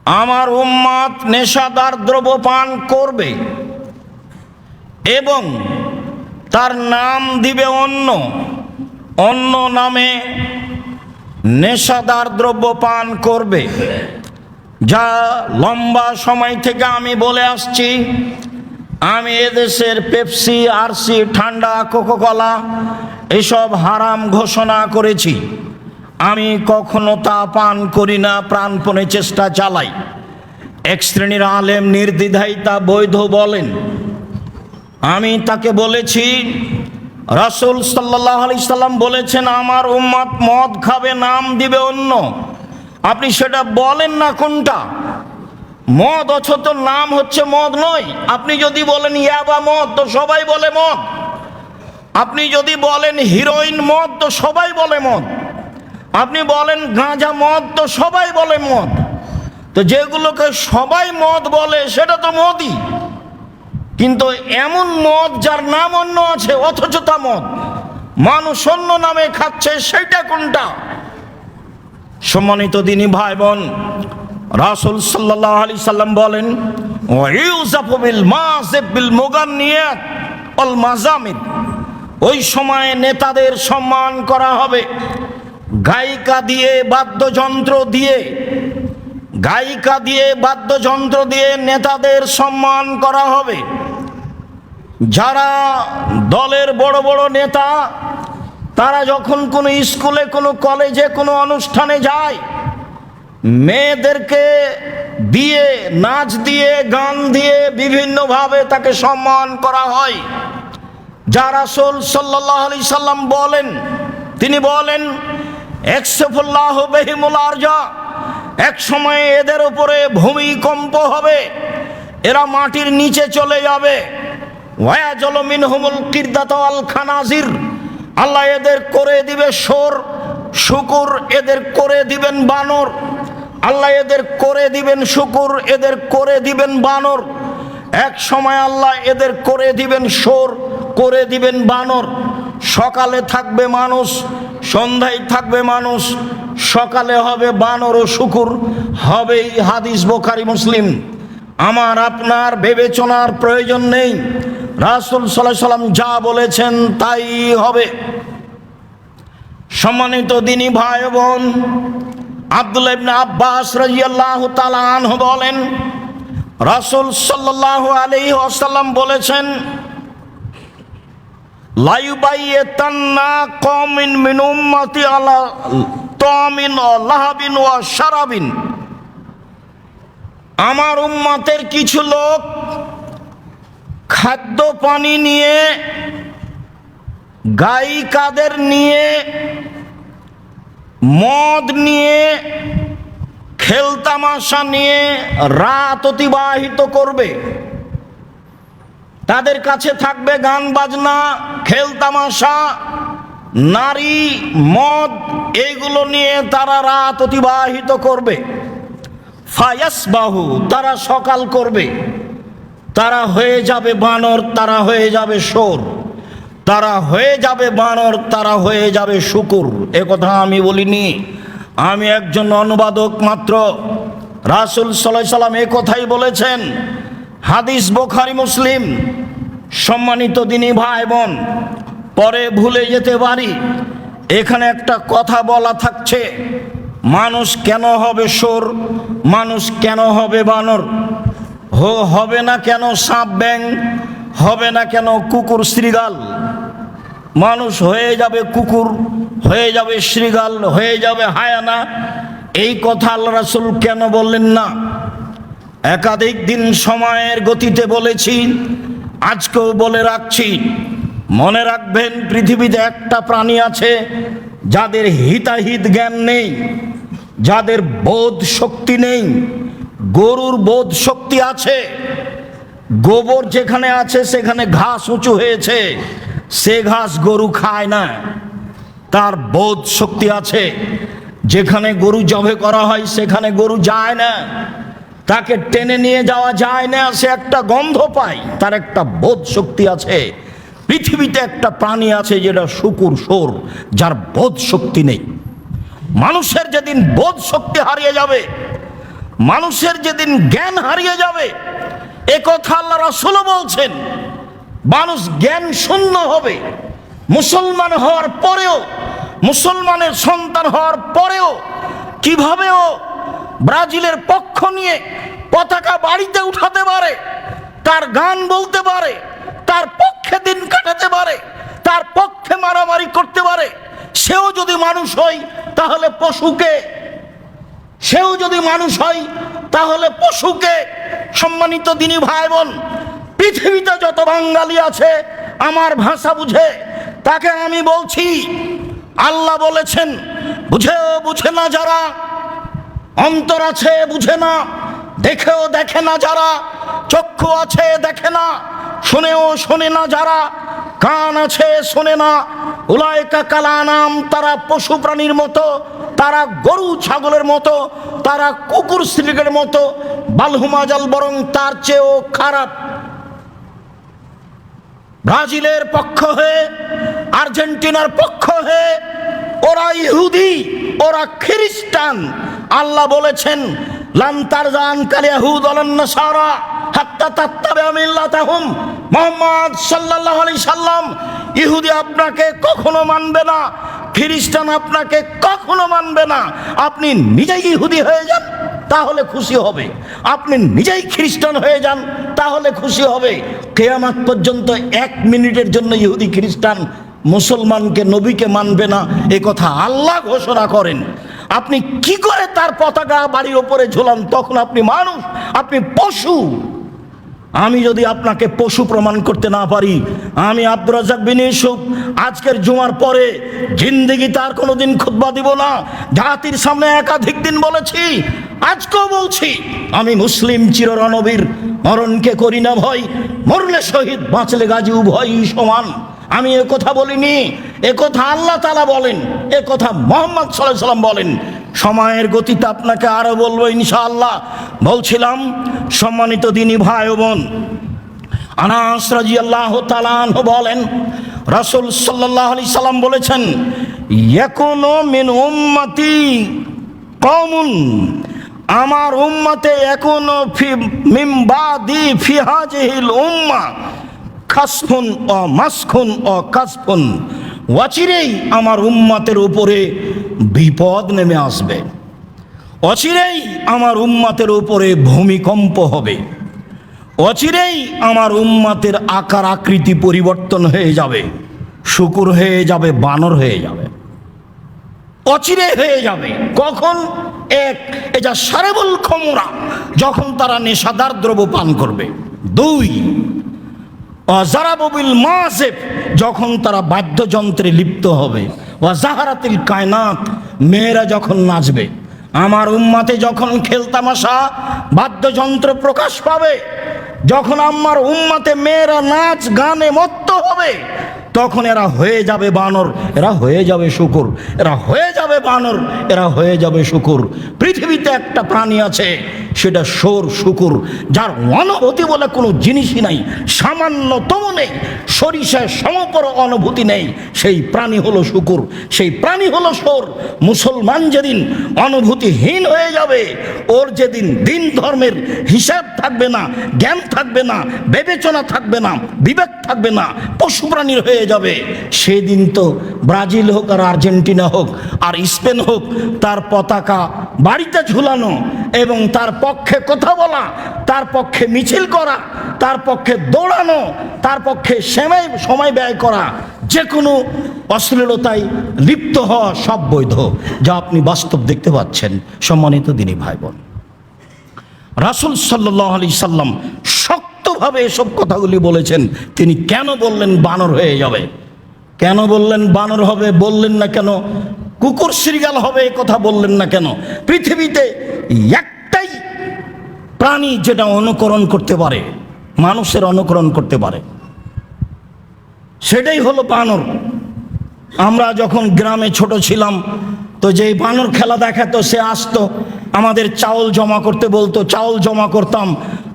আমার উম্মত নেশাদার দ্রব্য পান করবে এবং তার নাম দিবে অন্য অন্য নামে নেশাদার দ্রব্য পান করবে, যা লম্বা সময় থেকে আমি বলে আসছি। আমি এদেশের পেপসি, আরসি, ঠান্ডা, কোকাকোলা এসব হারাম ঘোষণা করেছি। আমি কখনো তা পান করি না, প্রাণপণে চেষ্টা চালাই। এক শ্রেণীর আলেম নির্দ্বিধায় তা বৈধ বলেন। আমি তাকে বলেছি, রাসূল সাল্লাল্লাহু আলাইহি সাল্লাম বলেছেন আমার উম্মত মদ খাবে, নাম দিবে অন্য। আপনি সেটা বলেন না কোনটা মদ, অথচ নাম হচ্ছে মদ নয়। আপনি যদি বলেন ইয়াবা মদ, তো সবাই বলে মদ। আপনি যদি বলেন হিরোইন মদ, তো সবাই বলে মদ। আপনি বলেন গাঁজা মদ, তো সবাই বলে মদ। তো যেগুলোকে সবাই মদ বলে সেটা তো মদই, কিন্তু এমন মদ যার নাম অন্য আছে অথচ তা মদ, মানুষ অন্য নামে খাচ্ছে, সেটা কোনটা? সম্মানিত দিনী ভাই বোন, রাসূল সাল্লাল্লাহু আলাইহি সাল্লাম বলেন ওয়াইউযাফু বিল মাযিব বিল মুগান্নিয়াত ওয়াল মাযামিদ, ওই সময়ে নেতাদের সম্মান করা হবে গায়িকা দিয়ে, বাদ্যযন্ত্র দিয়ে, গায়িকা দিয়ে, বাদ্যযন্ত্র দিয়ে নেতাদের সম্মান করা হবে। যারা দলের বড় বড় নেতা, তারা যখন কোনো স্কুলে, কোনো কলেজে, কোনো অনুষ্ঠানে যায়, মেয়েদেরকে দিয়ে, নাচ দিয়ে, গান দিয়ে বিভিন্নভাবে তাকে সম্মান করা হয়। যা রাসূল সাল্লাল্লাহু আলাইহি সাল্লাম বলেন, তিনি বলেন ইয়াকসিফুল্লাহু বিহিমুল আরজা, এক সময়ে এদের উপরে ভূমিকম্প হবে, এরা মাটির নিচে চলে যাবে। ওয়ায়াজলু মিনহুমুল কিরদাতু ওয়াল খানাজির, আল্লাহ এদের করে দিবে শোর, শূকর, এদের করে দিবেন বানর। আল্লাহ এদের করে দিবেন শূকর, এদের করে দিবেন বানর। এক সময় আল্লাহ এদের করে দিবেন শোর, করে দিবেন বানর। সকালে থাকবে মানুষ, সন্ধ্যায় থাকবে মানুষ, সকালে হবে বানর ও শূকর, হবে হাদিস বুখারী মুসলিম। আমার আপনার বিবেচনার প্রয়োজন নেই, রাসূল সাল্লাল্লাহু আলাইহি সাল্লাম যা বলেছেন তাই হবে। সম্মানিত দিনী ভাই বোন, আব্দুল্লাহ ইবনে আব্বাস রাদিয়াল্লাহু তাআলা আনহু বলেন রাসূল সাল্লাল্লাহু আলাইহি ওয়াসাল্লাম বলেছেন লা ইউবাইয়াতান্না কওমিন মিন উম্মতি আলা তামিন ওয়া লাহাবিন ওয়া শারাবিন, আমার উম্মতের কিছু লোক খাদ্য পানি নিয়ে, গায়িকাদের নিয়ে, মদ নিয়ে, খেলতামাশা নিয়ে রাত অতিবাহিত করবে। তাদের কাছে থাকবে গান বাজনা, খেলতামাশা, নারী, মদ, এইগুলো নিয়ে তারা রাত অতিবাহিত করবে। ফায়াসবাহু, তারা সকাল করবে, তারা হয়ে যাবে বানর, তারা হয়ে যাবে শোর, তারা হয়ে যাবে বানর, তারা হয়ে যাবে শূকর। এ কথা আমি বলিনি, আমি একজন অনুবাদক মাত্র। রাসূল সাল্লাল্লাহু আলাইহি সাল্লাম এই কথাই বলেছেন, হাদিস বুখারী মুসলিম। সম্মানিত দিনী ভাই বোন, পরে ভুলে যেতে পারি, এখানে একটা কথা বলা থাকছে, মানুষ কেন হবে শোর, মানুষ কেন হবে বানর, হবে না কেন সাপ ব্যাং, হবে না কেন কুকুর শৃগাল? মানুষ হয়ে যাবে কুকুর, হয়ে যাবে শৃগাল, হয়ে যাবে হায়ানা। এই কথা আল্লাহ রাসূল কেন বললেন না? একাধিক দিন সময়ের গতিতে বলেছি, আজকেও বলে রাখছি। মনে রাখবেন, পৃথিবীতে একটা প্রাণী আছে যাদের হিতাহিত জ্ঞান নেই, যাদের বোধ শক্তি নেই। গরুর বোধ শক্তি আছে, গোবর যেখানে আছে সেখানে ঘাস উঁচু হয়েছে, সে ঘাস গরু খায় না, তার বোধ শক্তি আছে। যেখানে গরু জবে করা হয় সেখানে গরু যায় না, তাকে টেনে নিয়ে যাওয়া যায় না, সে একটা গন্ধ পায়, তার একটা বোধ শক্তি আছে। পৃথিবীতে একটা প্রাণী আছে যেটা শূকর, শোর, যার বোধ শক্তি নেই। মানুষের যেদিন বোধ শক্তি হারিয়ে যাবে, মানুষের যেদিন জ্ঞান হারিয়ে যাবে, এ কথা আল্লাহ রাসূল বলছেন। মানুষ জ্ঞান শূন্য হবে। মুসলমান হওয়ার পরেও, মুসলমানের সন্তান হওয়ার পরেও কিভাবে ও ব্রাজিলের পক্ষ নিয়ে পতাকা বাড়িতে উঠাতে পারে, তার গান বলতে পারে, তার পক্ষে দিন কাটাতে পারে, তার পক্ষে মারামারি করতে পারে। সেও যদি মানুষ হয় তাহলে পশুকে, সেও যদি মানুষ হয় তাহলে পশুকে। সম্মানিত দিনী ভাই বোন, পৃথিবীতে যত বাঙালি আছে আমার ভাষা বুঝে, তাকে আমি বলছি, আল্লাহ বলেছেন বুঝেও বুঝে না যারা, অন্তর আছে বুঝে না, দেখেও দেখে না যারা, চক্ষু আছে দেখে না, শুনেও শোনে না যারা, কান আছে শোনে না, উলাইকা কালানাম, তারা পশু প্রাণীর মতো, তারা গরু ছাগলের মতো, তারা কুকুর শ্রীকের মতো, বালহুমাজাল, বরং তার চেয়েও খারাপ। ব্রাজিলের পক্ষ হয়ে, আর্জেন্টিনার পক্ষ হয়ে, ওরা ইহুদি, ওরা খ্রিস্টান। আল্লাহ বলেছেন লান তারজান কাল ইয়াহুদ ওয়ালান নাসারা হাত্তা তাত্তাবিআ মিল্লাতাহুম। মুহাম্মদ সাল্লাল্লাহু আলাইহি সাল্লাম, ইহুদি আপনাকে কখনো মানবে না, খ্রিস্টান আপনাকে কখনো মানবে না। আপনি নিজেই ইহুদি হয়ে যান তাহলে খুশি হবে, আপনি নিজেই খ্রিস্টান হয়ে যান তাহলে খুশি হবে। কিয়ামত পর্যন্ত 1 মিনিটের জন্য ইহুদি খ্রিস্টান মুসলমানকে, নবীকে মানবে না, এ কথা আল্লাহ ঘোষণা করেন। আপনি কি করে তার পতাকা বাড়ির ওপরে ঝোলান? তখন আপনি মানুষ, আপনি পশু। আমি যদি আপনাকে পশু প্রমাণ করতে না পারি, আমি আব্দুর রাজ্জাক বিন ইউসুফ আজকের জুমার পরে জিন্দেগি তার কোনোদিন খুতবা দিব না। জাতির সামনে একাধিক দিন বলেছি, আজকেও বলছি, আমি মুসলিম চিররণবীর, মরণকে করি না ভয়, মরলে শহীদ, বাঁচলে গাজী, উভয়ই সমান। আমি এ কথা বলিনি, এ কথা আল্লাহ তাআলা বলেন, এ কথা মুহাম্মদ সাল্লাল্লাহু আলাইহি সাল্লাম বলেন। সময়ের গতিতে আপনাকে আরো বলবো ইনশাআল্লাহ। বলছিলাম সম্মানিত দিনী ভাই ও বোন, আনাস রাদিয়াল্লাহু তাআলা আনহু বলেন, রাসূল সাল্লাল্লাহু আলাইহি সাল্লাম বলেছেন, ইয়াকুনু মিন উম্মতি কওমুন, আমার উম্মতে এখনো মিন বাদি ফি হাযিহিল উম্মাহ খাসফুন ও মাসখুন ও কাসফুন, অচিরেই আমার উম্মতের উপরে বিপদ নেমে আসবে, অচিরেই আমার উম্মতের উপরে ভূমিকম্প হবে, অচিরেই আমার উম্মতের আকার আকৃতি পরিবর্তন হয়ে যাবে, শূকর হয়ে যাবে, বানর হয়ে যাবে, অচিরে হয়ে যাবে। কখন? এটা সারেবুল খমরা, যখন তারা নেশাদার দ্রব্য পান করবে। 2, ওয়াজারাবুল মাসিফ, যখন তারা বাদ্যযন্ত্রে লিপ্ত হবে। ওয়াজাহারাতিল কায়নাত, মেয়েরা যখন নাচবে। আমার উম্মতে যখন খেলতামাশা, বাদ্যযন্ত্র প্রকাশ পাবে, যখন আমার উম্মতে মেয়েরা নাচ গানে মত্ত হবে, তখন এরা হয়ে যাবে বানর, এরা হয়ে যাবে শূকর, এরা হয়ে যাবে বানর, এরা হয়ে যাবে শূকর। পৃথিবীতে একটা প্রাণী আছে, সেটা শোর শূকর, যার অনুভূতি বলে কোনো জিনিসই নাই, সামান্যতম নেই, সরিষায় সমপর অনুভূতি নেই। সেই প্রাণী হলো শূকর, সেই প্রাণী হলো শোর। মুসলমান যেদিন অনুভূতিহীন হয়ে যাবে, ওর যেদিন দিন ধর্মের হিসাব থাকবে না, জ্ঞান থাকবে না, বিবেচনা থাকবে না, বিবেক থাকবে না, পশু প্রাণীর হয়ে যাবে, সেদিন তো ব্রাজিল হোক আর আর্জেন্টিনা হোক আর স্পেন হোক, তার পতাকা বাড়িতে ঝুলানো এবং তার পক্ষে কথা বলা, তার পক্ষে মিছিল করা, তার পক্ষে দৌড়ানো, তার পক্ষে সময় ব্যয় করা, যে কোনো অশ্লীলতায় লিপ্ত হওয়া সব বৈধ, যা আপনি বাস্তব দেখতে পাচ্ছেন। সম্মানিত দিনী ভাই বোন, রাসূল সাল্লাল্লাহু আলাইহি সাল্লাম শক্তভাবে এসব কথাগুলি বলেছেন। তিনি কেন বললেন বানর হয়ে যাবে? কেন বললেন বানর হবে? বললেন না কেন কুকুর শৃগাল হবে? এ কথা বললেন না কেন? পৃথিবীতে একটাই প্রাণী যেটা অনুকরণ করতে পারে, মানুষের অনুকরণ করতে পারে, সেটাই হলো বানর। আমরা যখন গ্রামে ছোট ছিলাম, তো যেই বানর খেলা দেখাতো, সে আসতো, আমাদের চাউল জমা করতে বলতো, চাউল জমা করতাম,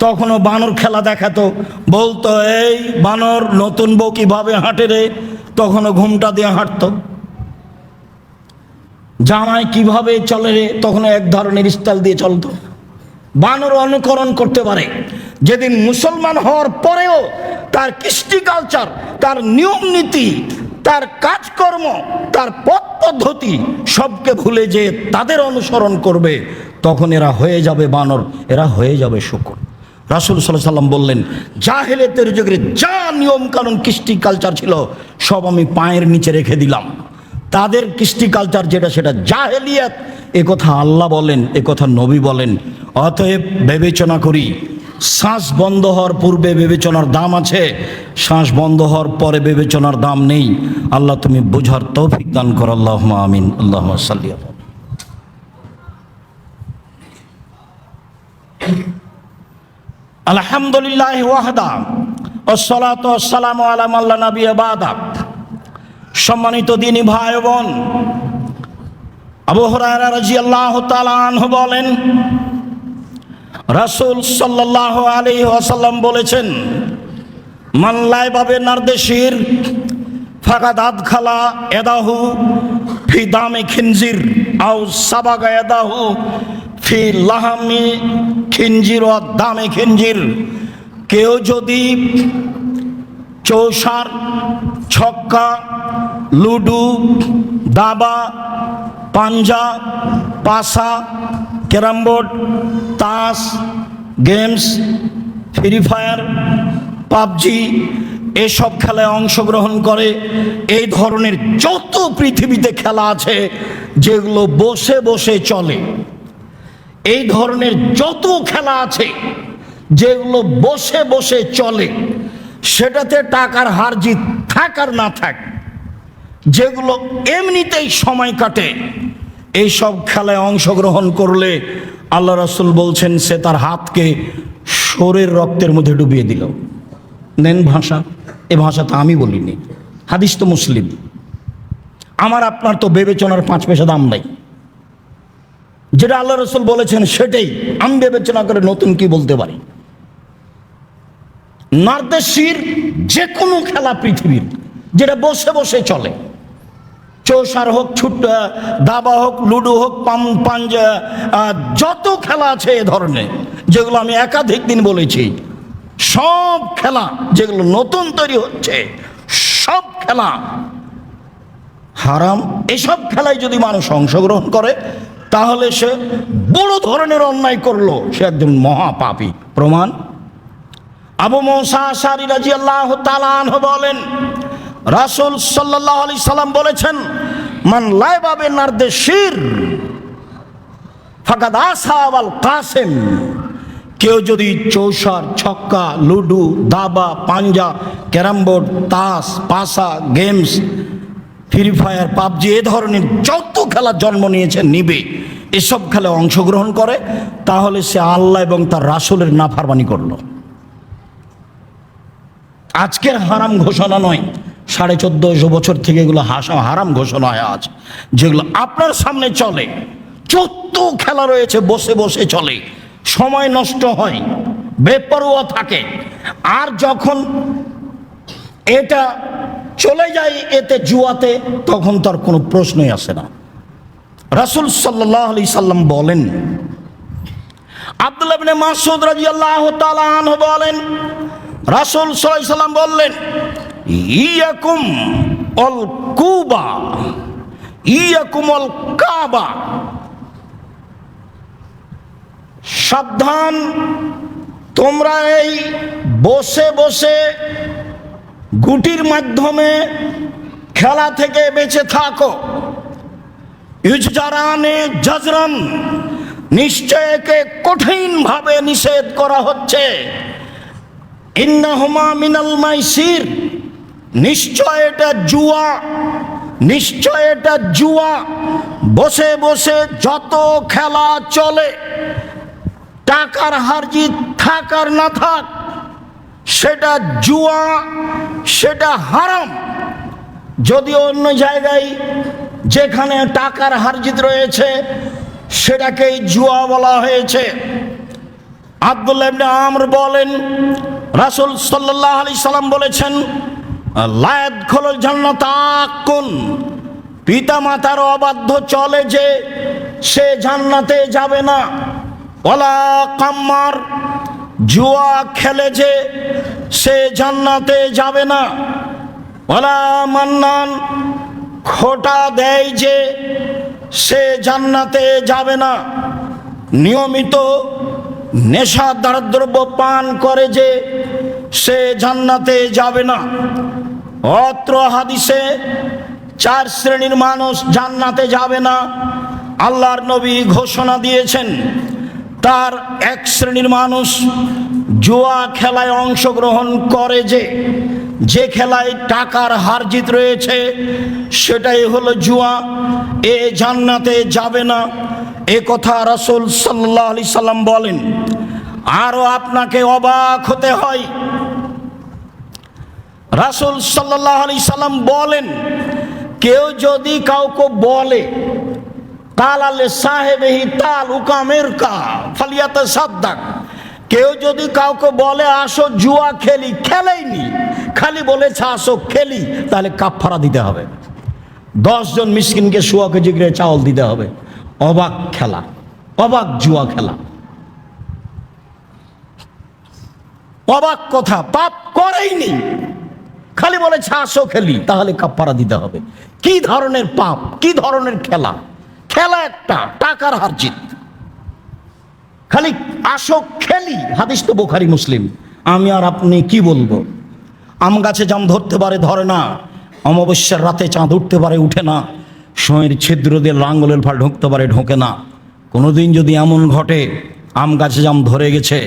তখনও বানর খেলা দেখাতো, বলতো এই বানর নতুন বউ কিভাবে হাঁটে রে, তখনও ঘুমটা দিয়ে হাঁটতো। জামাই কিভাবে চলে রে, তখনও এক ধরনের স্টাইল দিয়ে চলতো। বানর অনুকরণ করতে পারে। যেদিন মুসলমান হওয়ার পরেও তার কৃষ্টি কালচার, তার নিয়ম নীতি, তার কাজকর্ম, তার পথ পদ্ধতি সবকে ভুলে যে তাদের অনুসরণ করবে, তখন এরা হয়ে যাবে বানর, এরা হয়ে যাবে শূকর। রাসূল সাল্লাল্লাহু আলাইহি সাল্লাম বললেন, জাহেলিয়াতের যুগে যা নিয়ম কানুন কৃষ্টি কালচার ছিল সব আমি পায়ের নিচে রেখে দিলাম। তাদের কৃষ্টি কালচার যেটা সেটা জাহেলিয়াত, এ কথা আল্লাহ বলেন, এ কথা নবী বলেন। অতএব বিবেচনা করি, শ্বাস বন্ধ হওয়ার পূর্বে বিবেচনার দাম আছে, শ্বাস বন্ধ হওয়ার পরে বিবেচনার দাম নেই। আল্লাহ তুমি বোঝার তৌফিক দান করো, আল্লাহুম্মা আমিন। আল্লাহুম্মা সাল্লি আলা আলহামদুলিল্লাহ ওয়াহদা ওয়াসসালাতু ওয়াসসালামু আলা মান লা নাবিয়্যা বা'দা। সম্মানিত দ্বীনি ভাই ও বোন, আবু হুরায়রা রাদিয়াল্লাহু তাআলা আনহু বলেন, রাসূল সাল্লাল্লাহু আলাইহি ওয়াসাল্লাম বলেছেন, মান লাইবা বিনারদেশির ফাকাদ আদখালা ইয়াদাহু ফি দামি খিনজির আও সাবাগা ইয়াদাহু ফি লাহামি খিনজির ওয়া দামে খিনজির। কেউ যদি চৌসার, ছক্কা, লুডু, দাবা, পাঞ্জা, পাসা, ক্যারাম বোর্ড, তাস, গেমস, ফ্রি ফায়ার, পাবজি এসব খেলায় অংশগ্রহণ করে, এই ধরনের যত পৃথিবীতে খেলা আছে যেগুলো বসে বসে চলে, এই ধরনের যত খেলা আছে যেগুলো বসে বসে চলে, সেটাতে টাকার হার জিত থাক আর না থাক, যেগুলো এমনিতেই সময় কাটে, এই সব খেলায় অংশগ্রহণ করলে আল্লাহ রাসূল বলছেন সে তার হাতকে শরীর রক্তের মধ্যে ডুবিয়ে দিল। নেন ভাষা, এ ভাষা তো আমি বলিনি, হাদিস তো মুসলিম। আমার আপনার তো বিবেচনার 5 পয়সা দাম নাই। যেটা আল্লাহ রাসূল বলেছেন সেটাই আমি বিবেচনা করে নতুন কি বলতে পারি। নারদেশির যে কোনো খেলা পৃথিবীর যেটা বসে বসে চলে, চৌসার হোক, দাবা হোক, লুডো হোক, পাঞ্জা, যত খেলা আছে এ ধরনের, যেগুলো আমি একাধিক দিন বলেছি, সব খেলা যেগুলো নতুন তৈরি হচ্ছে সব খেলা হারাম। এসব খেলায় যদি মানুষ অংশগ্রহণ করে তাহলে সে বড় ধরনের অন্যায় করলো, সে একজন মহাপাপী। প্রমাণ, আবু মুসা আশআরী রাদিয়াল্লাহু তাআলা আনহু বলেন, রাসূল সাল্লাল্লাহু আলাইহি সাল্লাম বলেছেন, মান লাইবা বিনারদেশির ফাকাদ আসাবাল কাসিম। কেউ যদি চৌসার, ছক্কা, লুডু, দাবা, পাঞ্জা, ক্যারাম বোর্ড, তাস, পাসা, গেমস, ফ্রি ফায়ার, পাবজি এ ধরনের যত খেলা জন্ম নিয়েছে নিবে, এসব খেলায় অংশগ্রহণ করে, তাহলে সে আল্লাহ এবং তার রাসূলের নাফরমানি করলো। আজকের হারাম ঘোষণা নয়, 1450 বছর থেকে এগুলো হারাম ঘোষণা হয়ে আছে, যেগুলো আপনার সামনে চলে। যত খেলা রয়েছে বসে বসে চলে, সময় নষ্ট হয়, বেপরোয়া থাকে। আর যখন এটা চলে যায় এতে জুয়াতে, তখন তার কোনো প্রশ্নই আসে না। রাসূল সাল্লাল্লাহু আলাইহি সাল্লাম বলেন, আব্দুল্লাহ ইবনে মাসউদ রাদিয়াল্লাহু তাআলা আনহু বলেন, রাসূল সাল্লাল্লাহু আলাইহি সাল্লাম বললেন, ইয়াকুম আল কুবা ইয়াকুম আল কাবা। সাবধান, তোমরা এই বসে বসে গুটির মাধ্যমে খেলা থেকে বেঁচে থাকো। ইউজজারানে জাজরান, নিশ্চয় একে কঠিনভাবে নিষেধ করা হচ্ছে। ইন্নাহুমা মিনাল মাইসির, নিশ্চয় এটা জুয়া, নিশ্চয় এটা জুয়া। বসে বসে যত খেলা চলে, টাকার হার জিত থাক আর না থাক, সেটা জুয়া, সেটা হারাম। যদি অন্য জায়গায় যেখানে টাকার হার জিত রয়েছে সেটাকেই জুয়া বলা হয়েছে। আব্দুল্লাহ ইবনে আমর বলেন, রাসূল সাল্লাল্লাহু আলাইহি সাল্লাম বলেছেন, লা ইয়াদখুলুল জান্নাতা আকুন, পিতা মাতার অবাধ্য চলে যে সে জান্নাতে যাবে না। ওয়ালা কাম্মার, জুয়া খেলে যে সে জান্নাতে যাবে না। ওয়ালা মান্নান, খোটা দেয় যে সে জান্নাতে যাবে না। নিয়মিত নেশাদার দ্রব্য পান করে যে সে জান্নাতে যাবে না। অত্র হাদিসে 4 শ্রেণীর মানুষ জান্নাতে যাবে না আল্লাহর নবী ঘোষণা দিয়েছেন। তার 1 শ্রেণীর মানুষ জুয়া খেলায় অংশগ্রহণ করে যে খেলায় টাকার হার জিত রয়েছে সেটাই হলো জুয়া, এ জান্নাতে যাবে না। এ কথা রাসূল সাল্লাল্লাহু আলাইহি সাল্লাম বলেন। আরো আপনাকে অবাক হতে হয়, রাসূল সাল্লাল্লাহু আলাইহি সাল্লাম বলেন, কেউ যদি কাউকে বলে তালালে সাহেবেহি তাল উকামের কা ফালিয়াতে সাদ্দাক, কেউ যদি কাউকে বলে আসো জুয়া খেলি, খেলেইনি, খালি বলেছে আসো খেলি, তাহলে কাফারা দিতে হবে। 10 জন মিসকিনকে 100 কেজি করে চাউল দিতে হবে। অবাক খেলা, অবাক জুয়া খেলা, অবাক কথা, পাপ করেইনি, খালি বলেছে আসো খেলি, তাহলে কাফারা দিতে হবে। কি ধরনের পাপ, কি ধরনের খেলা! খেলা একটা টাকার হার জিত, খালি আসো খেলি। হাদিস তো বুখারী মুসলিম। আমি আর আপনি কি বলবো? আম গাছে জাম ধরতে পারে, ধরে না। অমাবস্যার রাতে চাঁদ উঠতে পারে, উঠে না। সময়ের ছিদ্র দিয়ে লাঙ্গলের ফাল ঢুকতে পারে, ঢোকে না। কোনোদিন যদি এমন ঘটে আম গাছে জাম ধরে গেছে,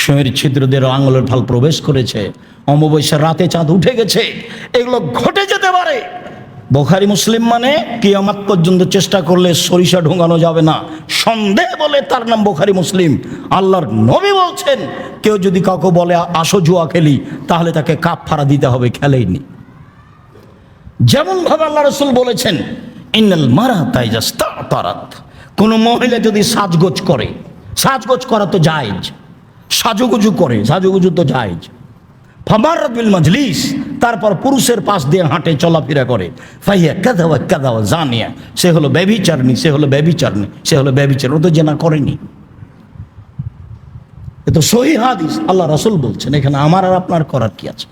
সময়ের ছিদ্র দিয়ে লাঙ্গলের ফাল প্রবেশ করেছে, অমাবস্যার রাতে চাঁদ উঠে গেছে, এগুলো ঘটে যেতে পারে। বুখারী মুসলিম মানে কিয়ামত পর্যন্ত চেষ্টা করলে সরিষা ঢোকানো যাবে না, সন্দেহ বলে তার নাম বুখারী মুসলিম। আল্লাহর নবী বলছেন, কেউ যদি কাউকে বলে আসো জুয়া খেলি, তাহলে তাকে কাফারা দিতে হবে, খেলেইনি। যেমন ভাবে আল্লাহ রাসূল বলেছেন, ইন্নাল মারাতা ইজাস্তাতারাত, কোন মহিলা যদি সাজগোজ করে, সাজগোজ করা তো জায়েজ, সাজুগুজু করে, সাজুগুজু তো জায়েজ। ফামাররাত বিল মাজলিস, তারপর পুরুষের পাশ দিয়ে হাঁটে, চলাফেরা করে, ফাইয়া কাযা ওয়া কাযা ওয়া জানিয়া, সে হলো ব্যভিচারিণী, সে হলো ব্যভিচারিণী, সে হলো ব্যভিচার, ও তো জেনা করেনি। এ তো সহিহ হাদিস, আল্লাহ রাসূল বলছেন। এখানে আমার আর আপনার করার কি আছে?